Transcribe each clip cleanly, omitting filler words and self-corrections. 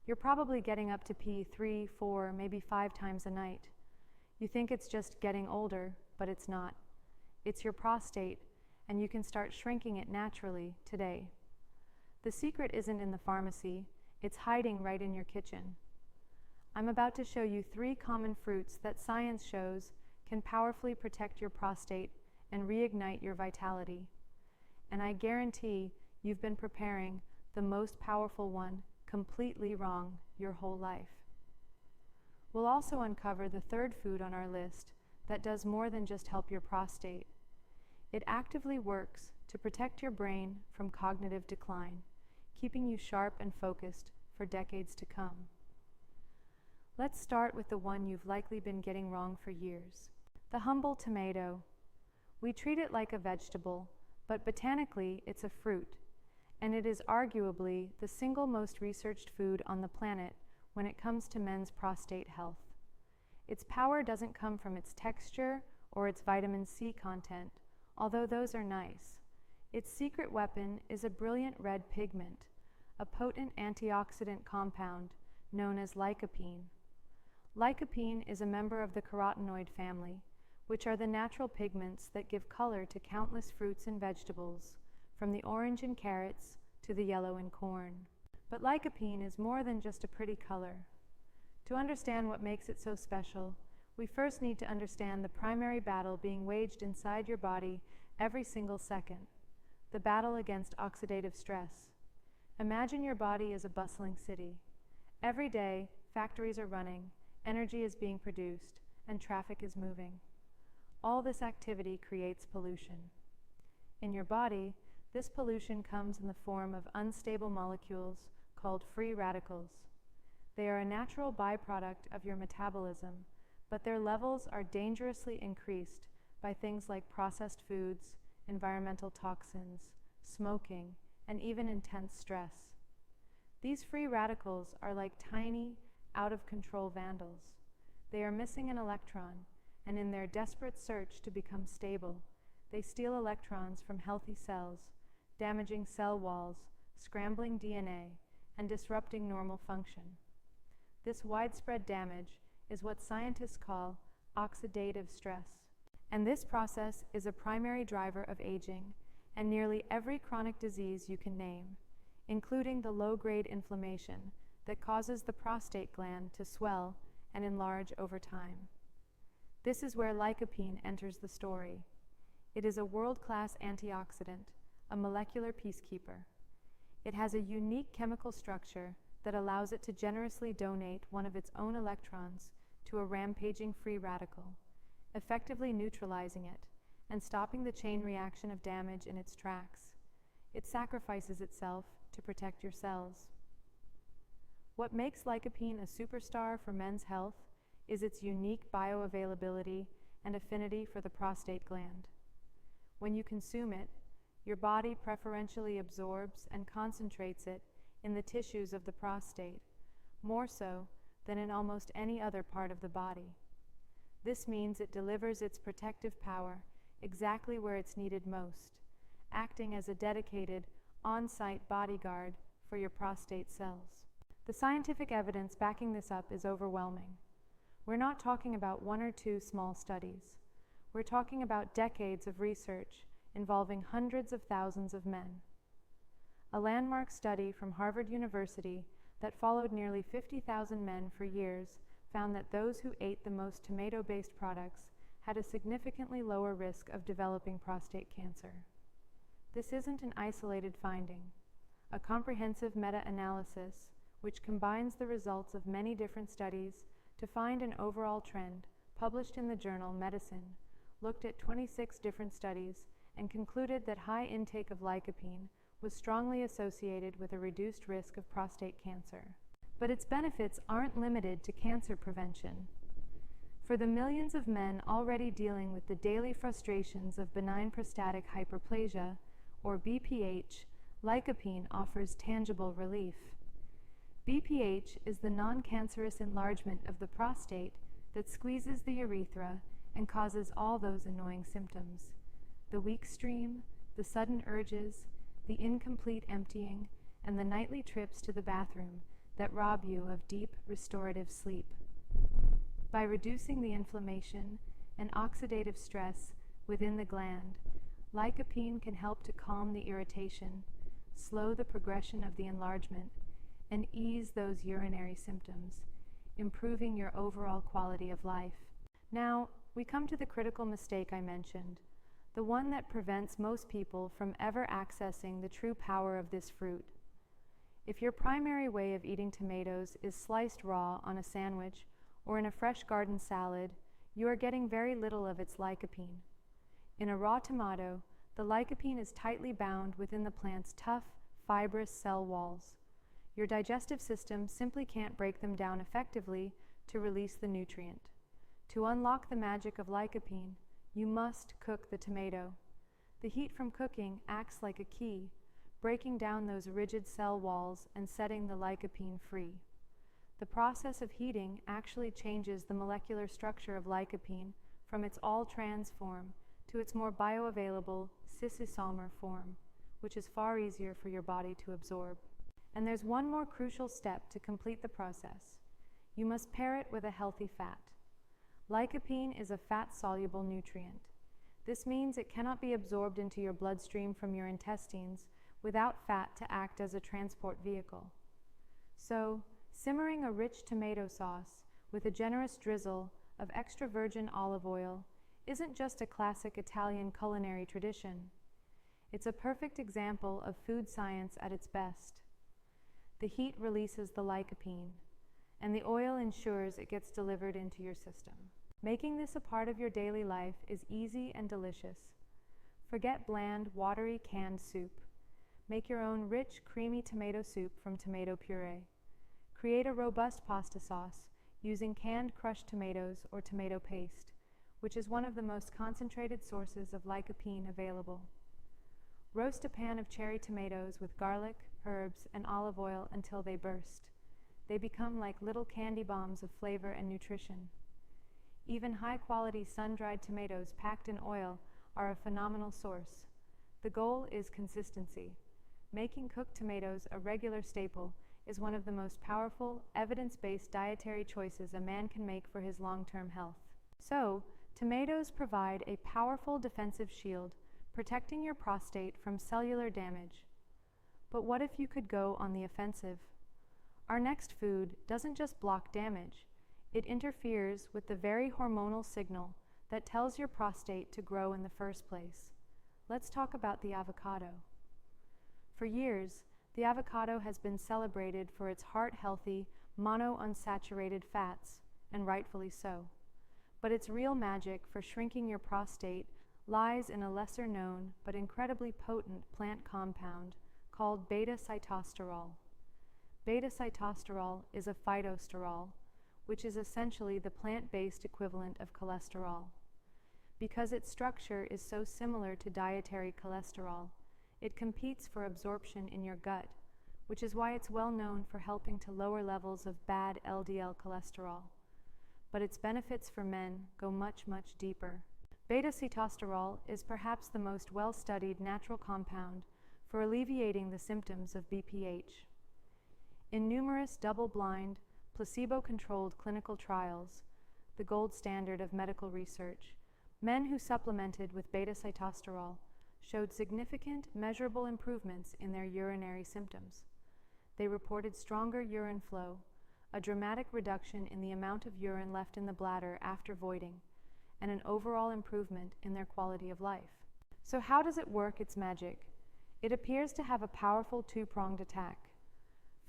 You're probably getting up to pee 3, 4, maybe 5 times a night. You think it's just getting older, but it's not. It's your prostate, and you can start shrinking it naturally today. The secret isn't in the pharmacy, it's hiding right in your kitchen. I'm about to show you 3 common fruits that science shows can powerfully protect your prostate and reignite your vitality. And I guarantee you've been preparing the most powerful one completely wrong your whole life. We'll also uncover the 3rd food on our list that does more than just help your prostate. It actively works to protect your brain from cognitive decline, keeping you sharp and focused for decades to come. Let's start with the one you've likely been getting wrong for years. The humble tomato. We treat it like a vegetable, but botanically it's a fruit, and it is arguably the single most researched food on the planet when it comes to men's prostate health. Its power doesn't come from its texture or its vitamin C content, although those are nice. Its secret weapon is a brilliant red pigment, a potent antioxidant compound known as lycopene. Lycopene is a member of the carotenoid family, which are the natural pigments that give color to countless fruits and vegetables, from the orange in carrots to the yellow in corn. But lycopene is more than just a pretty color. To understand what makes it so special, we first need to understand the primary battle being waged inside your body every single second, the battle against oxidative stress. Imagine your body as a bustling city. Every day, factories are running, energy is being produced, and traffic is moving. All this activity creates pollution. In your body, this pollution comes in the form of unstable molecules called free radicals. They are a natural byproduct of your metabolism, but their levels are dangerously increased by things like processed foods, environmental toxins, smoking, and even intense stress. These free radicals are like tiny, out-of-control vandals. They are missing an electron, and in their desperate search to become stable, they steal electrons from healthy cells, damaging cell walls, scrambling DNA, and disrupting normal function. This widespread damage is what scientists call oxidative stress. And this process is a primary driver of aging and nearly every chronic disease you can name, including the low-grade inflammation that causes the prostate gland to swell and enlarge over time. This is where lycopene enters the story. It is a world-class antioxidant, a molecular peacekeeper. It has a unique chemical structure that allows it to generously donate one of its own electrons to a rampaging free radical, effectively neutralizing it and stopping the chain reaction of damage in its tracks. It sacrifices itself to protect your cells. What makes lycopene a superstar for men's health is its unique bioavailability and affinity for the prostate gland. When you consume it, your body preferentially absorbs and concentrates it in the tissues of the prostate, more so than in almost any other part of the body. This means it delivers its protective power exactly where it's needed most, acting as a dedicated, on-site bodyguard for your prostate cells. The scientific evidence backing this up is overwhelming. We're not talking about 1 or 2 small studies. We're talking about decades of research involving hundreds of thousands of men. A landmark study from Harvard University that followed nearly 50,000 men for years found that those who ate the most tomato-based products had a significantly lower risk of developing prostate cancer. This isn't an isolated finding. A comprehensive meta-analysis, which combines the results of many different studies to find an overall trend, published in the journal Medicine, looked at 26 different studies and concluded that high intake of lycopene was strongly associated with a reduced risk of prostate cancer. But its benefits aren't limited to cancer prevention. For the millions of men already dealing with the daily frustrations of benign prostatic hyperplasia, or BPH, lycopene offers tangible relief. BPH is the non-cancerous enlargement of the prostate that squeezes the urethra and causes all those annoying symptoms: the weak stream, the sudden urges, the incomplete emptying, and the nightly trips to the bathroom that rob you of deep, restorative sleep. By reducing the inflammation and oxidative stress within the gland, lycopene can help to calm the irritation, slow the progression of the enlargement, and ease those urinary symptoms, improving your overall quality of life. Now, we come to the critical mistake I mentioned, the one that prevents most people from ever accessing the true power of this fruit. If your primary way of eating tomatoes is sliced raw on a sandwich or in a fresh garden salad, you are getting very little of its lycopene. In a raw tomato, the lycopene is tightly bound within the plant's tough, fibrous cell walls. Your digestive system simply can't break them down effectively to release the nutrient. To unlock the magic of lycopene, you must cook the tomato. The heat from cooking acts like a key, breaking down those rigid cell walls and setting the lycopene free. The process of heating actually changes the molecular structure of lycopene from its all-trans form to its more bioavailable cis-isomer form, which is far easier for your body to absorb. And there's one more crucial step to complete the process. You must pair it with a healthy fat. Lycopene is a fat-soluble nutrient. This means it cannot be absorbed into your bloodstream from your intestines without fat to act as a transport vehicle. So, simmering a rich tomato sauce with a generous drizzle of extra virgin olive oil isn't just a classic Italian culinary tradition. It's a perfect example of food science at its best. The heat releases the lycopene, and the oil ensures it gets delivered into your system. Making this a part of your daily life is easy and delicious. Forget bland, watery canned soup. Make your own rich, creamy tomato soup from tomato puree. Create a robust pasta sauce using canned crushed tomatoes or tomato paste, which is one of the most concentrated sources of lycopene available. Roast a pan of cherry tomatoes with garlic, herbs, and olive oil until they burst. They become like little candy bombs of flavor and nutrition. Even high-quality sun-dried tomatoes packed in oil are a phenomenal source. The goal is consistency. Making cooked tomatoes a regular staple is one of the most powerful, evidence-based dietary choices a man can make for his long-term health. So, tomatoes provide a powerful defensive shield, protecting your prostate from cellular damage. But what if you could go on the offensive? Our next food doesn't just block damage, it interferes with the very hormonal signal that tells your prostate to grow in the first place. Let's talk about the avocado. For years, the avocado has been celebrated for its heart-healthy, monounsaturated fats, and rightfully so. But its real magic for shrinking your prostate lies in a lesser-known but incredibly potent plant compound called beta-sitosterol. Beta-sitosterol is a phytosterol, which is essentially the plant-based equivalent of cholesterol. Because its structure is so similar to dietary cholesterol, it competes for absorption in your gut, which is why it's well known for helping to lower levels of bad LDL cholesterol. But its benefits for men go much, much deeper. Beta-sitosterol is perhaps the most well-studied natural compound for alleviating the symptoms of BPH. In numerous double-blind, placebo-controlled clinical trials, the gold standard of medical research, men who supplemented with beta-sitosterol showed significant, measurable improvements in their urinary symptoms. They reported stronger urine flow, a dramatic reduction in the amount of urine left in the bladder after voiding, and an overall improvement in their quality of life. So how does it work its magic? It appears to have a powerful two-pronged attack.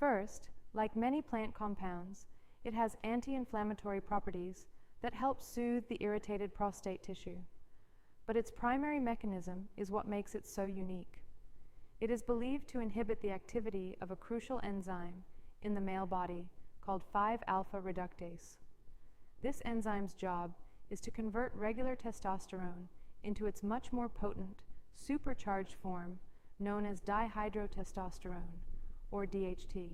First, like many plant compounds, it has anti-inflammatory properties that help soothe the irritated prostate tissue. But its primary mechanism is what makes it so unique. It is believed to inhibit the activity of a crucial enzyme in the male body called 5-alpha reductase. This enzyme's job is to convert regular testosterone into its much more potent, supercharged form known as dihydrotestosterone, or DHT.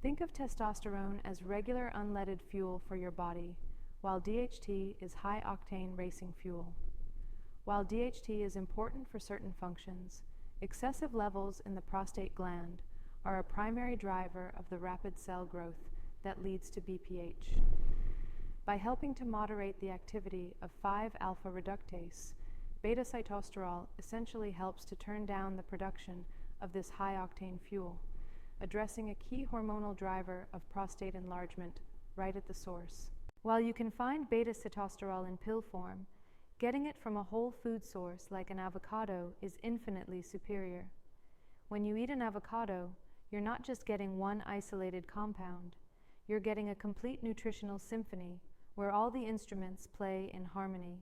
Think of testosterone as regular unleaded fuel for your body, while DHT is high-octane racing fuel. While DHT is important for certain functions, excessive levels in the prostate gland are a primary driver of the rapid cell growth that leads to BPH. By helping to moderate the activity of 5-alpha reductase, beta-sitosterol essentially helps to turn down the production of this high-octane fuel, addressing a key hormonal driver of prostate enlargement right at the source. While you can find beta-sitosterol in pill form, getting it from a whole food source like an avocado is infinitely superior. When you eat an avocado, you're not just getting one isolated compound, you're getting a complete nutritional symphony where all the instruments play in harmony.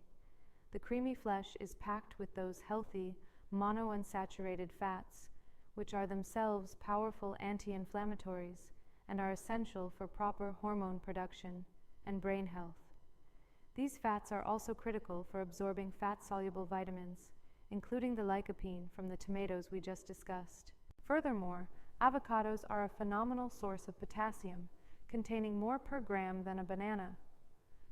The creamy flesh is packed with those healthy, monounsaturated fats, which are themselves powerful anti-inflammatories and are essential for proper hormone production and brain health. These fats are also critical for absorbing fat-soluble vitamins, including the lycopene from the tomatoes we just discussed. Furthermore, avocados are a phenomenal source of potassium, containing more per gram than a banana.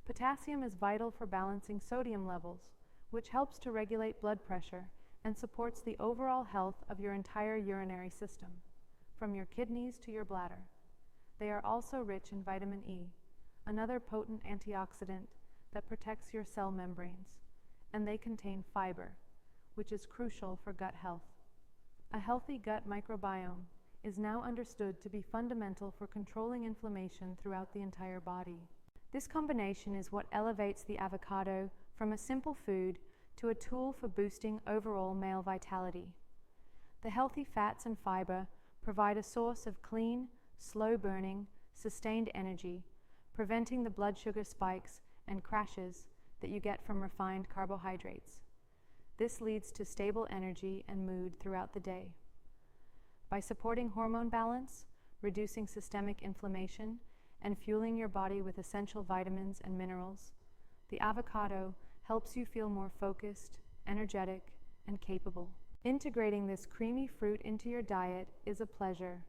Potassium is vital for balancing sodium levels, which helps to regulate blood pressure and supports the overall health of your entire urinary system, from your kidneys to your bladder. They are also rich in vitamin E, another potent antioxidant that protects your cell membranes, and they contain fiber, which is crucial for gut health. A healthy gut microbiome is now understood to be fundamental for controlling inflammation throughout the entire body. This combination is what elevates the avocado from a simple food to a tool for boosting overall male vitality. The healthy fats and fiber provide a source of clean, slow-burning, sustained energy, preventing the blood sugar spikes and crashes that you get from refined carbohydrates. This leads to stable energy and mood throughout the day. By supporting hormone balance, reducing systemic inflammation, and fueling your body with essential vitamins and minerals, the avocado helps you feel more focused, energetic, and capable. Integrating this creamy fruit into your diet is a pleasure.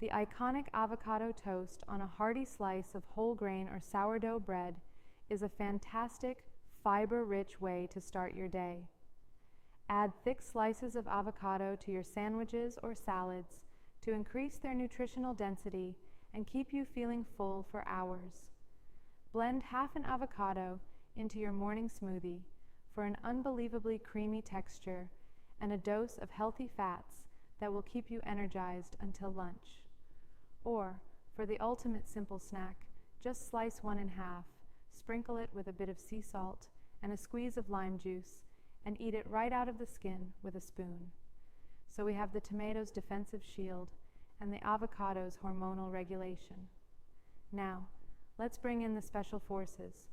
The iconic avocado toast on a hearty slice of whole grain or sourdough bread is a fantastic, fiber-rich way to start your day. Add thick slices of avocado to your sandwiches or salads to increase their nutritional density and keep you feeling full for hours. Blend half an avocado into your morning smoothie for an unbelievably creamy texture and a dose of healthy fats that will keep you energized until lunch. Or, for the ultimate simple snack, just slice one in half, sprinkle it with a bit of sea salt and a squeeze of lime juice, and eat it right out of the skin with a spoon. So we have the tomato's defensive shield and the avocado's hormonal regulation. Now, let's bring in the special forces,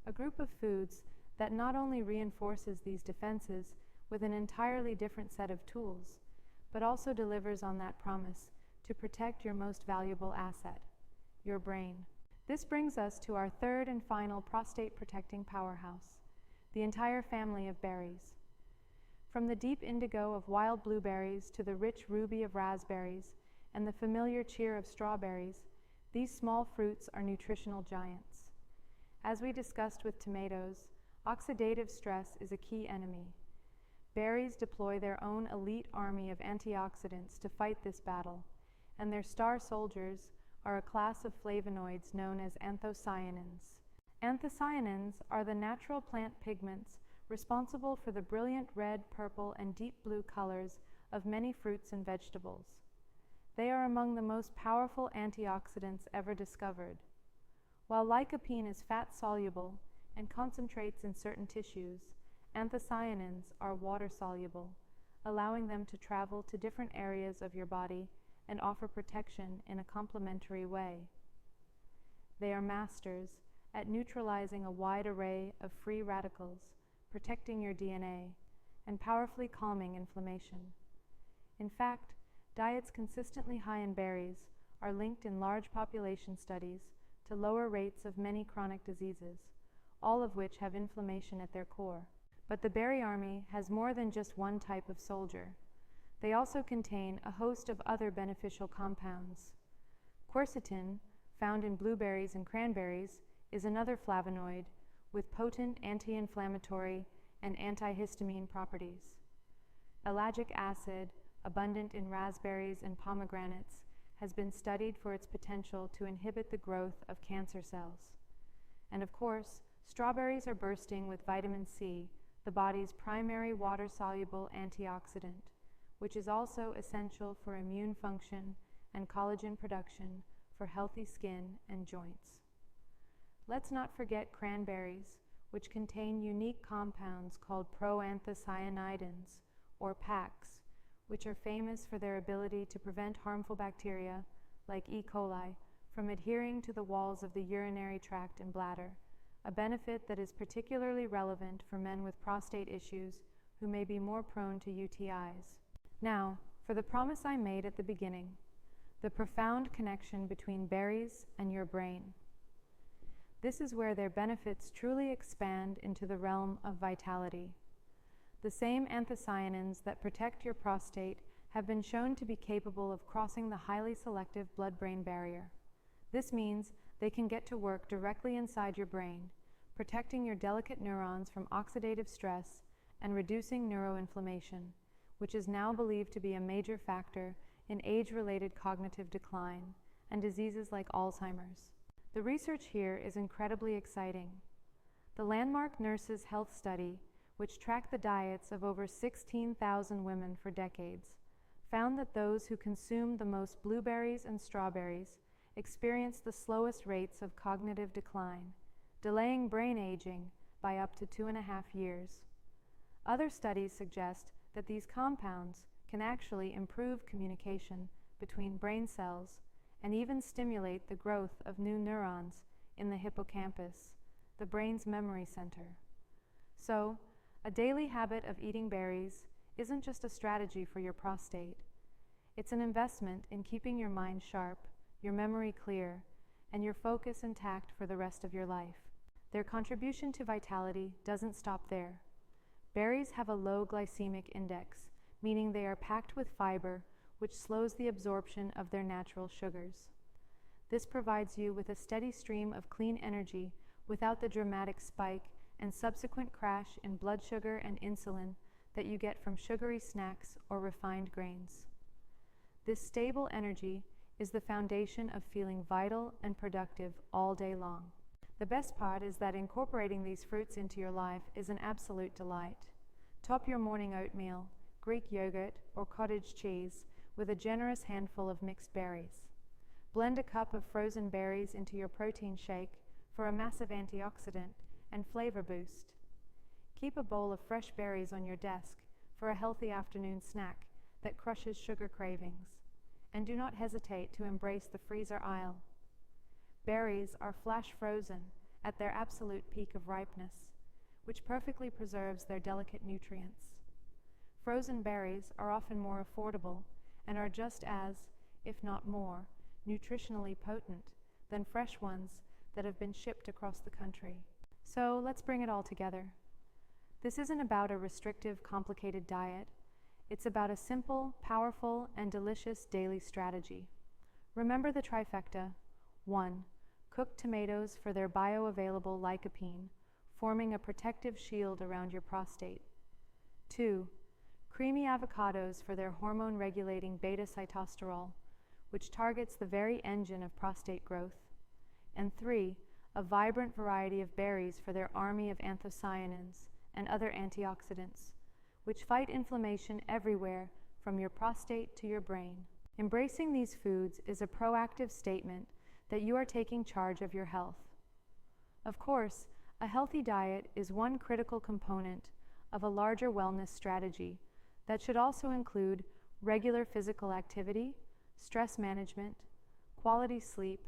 a group of foods that not only reinforces these defenses with an entirely different set of tools, but also delivers on that promise to protect your most valuable asset, your brain. This brings us to our third and final prostate-protecting powerhouse, the entire family of berries. From the deep indigo of wild blueberries to the rich ruby of raspberries and the familiar cheer of strawberries, these small fruits are nutritional giants. As we discussed with tomatoes, oxidative stress is a key enemy. Berries deploy their own elite army of antioxidants to fight this battle, and their star soldiers are a class of flavonoids known as anthocyanins. Anthocyanins are the natural plant pigments responsible for the brilliant red, purple, and deep blue colors of many fruits and vegetables. They are among the most powerful antioxidants ever discovered. While lycopene is fat-soluble and concentrates in certain tissues, anthocyanins are water-soluble, allowing them to travel to different areas of your body and offer protection in a complementary way. They are masters at neutralizing a wide array of free radicals, protecting your DNA, and powerfully calming inflammation. In fact, diets consistently high in berries are linked in large population studies to lower rates of many chronic diseases, all of which have inflammation at their core. But the berry army has more than just one type of soldier. They also contain a host of other beneficial compounds. Quercetin, found in blueberries and cranberries, is another flavonoid with potent anti-inflammatory and antihistamine properties. Ellagic acid, abundant in raspberries and pomegranates, has been studied for its potential to inhibit the growth of cancer cells. And of course, strawberries are bursting with vitamin C, the body's primary water-soluble antioxidant, which is also essential for immune function and collagen production for healthy skin and joints. Let's not forget cranberries, which contain unique compounds called proanthocyanidins, or PACs, which are famous for their ability to prevent harmful bacteria, like E. coli, from adhering to the walls of the urinary tract and bladder, a benefit that is particularly relevant for men with prostate issues who may be more prone to UTIs. Now, for the promise I made at the beginning, the profound connection between berries and your brain. This is where their benefits truly expand into the realm of vitality. The same anthocyanins that protect your prostate have been shown to be capable of crossing the highly selective blood-brain barrier. This means they can get to work directly inside your brain, protecting your delicate neurons from oxidative stress and reducing neuroinflammation, which is now believed to be a major factor in age-related cognitive decline and diseases like Alzheimer's. The research here is incredibly exciting. The landmark Nurses' Health Study, which tracked the diets of over 16,000 women for decades, found that those who consumed the most blueberries and strawberries experienced the slowest rates of cognitive decline, delaying brain aging by up to 2.5 years. Other studies suggest that these compounds can actually improve communication between brain cells and even stimulate the growth of new neurons in the hippocampus, the brain's memory center. So, a daily habit of eating berries isn't just a strategy for your prostate. It's an investment in keeping your mind sharp, your memory clear, and your focus intact for the rest of your life. Their contribution to vitality doesn't stop there. Berries have a low glycemic index, meaning they are packed with fiber, which slows the absorption of their natural sugars. This provides you with a steady stream of clean energy without the dramatic spike and subsequent crash in blood sugar and insulin that you get from sugary snacks or refined grains. This stable energy is the foundation of feeling vital and productive all day long. The best part is that incorporating these fruits into your life is an absolute delight. Top your morning oatmeal, Greek yogurt, or cottage cheese with a generous handful of mixed berries. Blend a cup of frozen berries into your protein shake for a massive antioxidant and flavor boost. Keep a bowl of fresh berries on your desk for a healthy afternoon snack that crushes sugar cravings. And do not hesitate to embrace the freezer aisle. Berries are flash frozen at their absolute peak of ripeness, which perfectly preserves their delicate nutrients. Frozen berries are often more affordable and are just as, if not more, nutritionally potent than fresh ones that have been shipped across the country. So let's bring it all together. This isn't about a restrictive, complicated diet. It's about a simple, powerful, and delicious daily strategy. Remember the trifecta. 1. Cook tomatoes for their bioavailable lycopene, forming a protective shield around your prostate. 2. Creamy avocados for their hormone-regulating beta-sitosterol, which targets the very engine of prostate growth. And 3. A vibrant variety of berries for their army of anthocyanins and other antioxidants, which fight inflammation everywhere from your prostate to your brain. Embracing these foods is a proactive statement that you are taking charge of your health. Of course, a healthy diet is one critical component of a larger wellness strategy that should also include regular physical activity, stress management, quality sleep,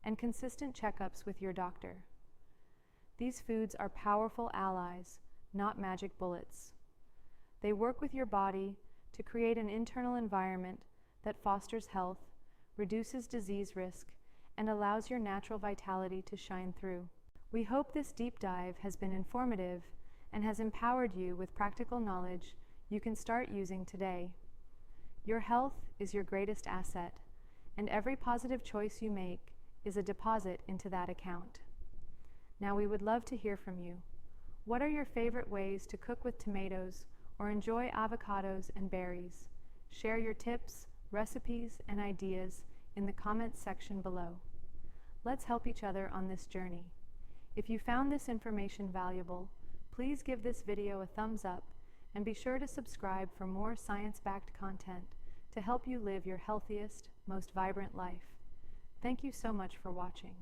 and consistent checkups with your doctor. These foods are powerful allies, not magic bullets. They work with your body to create an internal environment that fosters health, reduces disease risk, and allows your natural vitality to shine through. We hope this deep dive has been informative and has empowered you with practical knowledge you can start using today. Your health is your greatest asset, and every positive choice you make is a deposit into that account. Now we would love to hear from you. What are your favorite ways to cook with tomatoes or enjoy avocados and berries? Share your tips, recipes, and ideas in the comments section below. Let's help each other on this journey. If you found this information valuable, please give this video a thumbs up and be sure to subscribe for more science-backed content to help you live your healthiest, most vibrant life. Thank you so much for watching.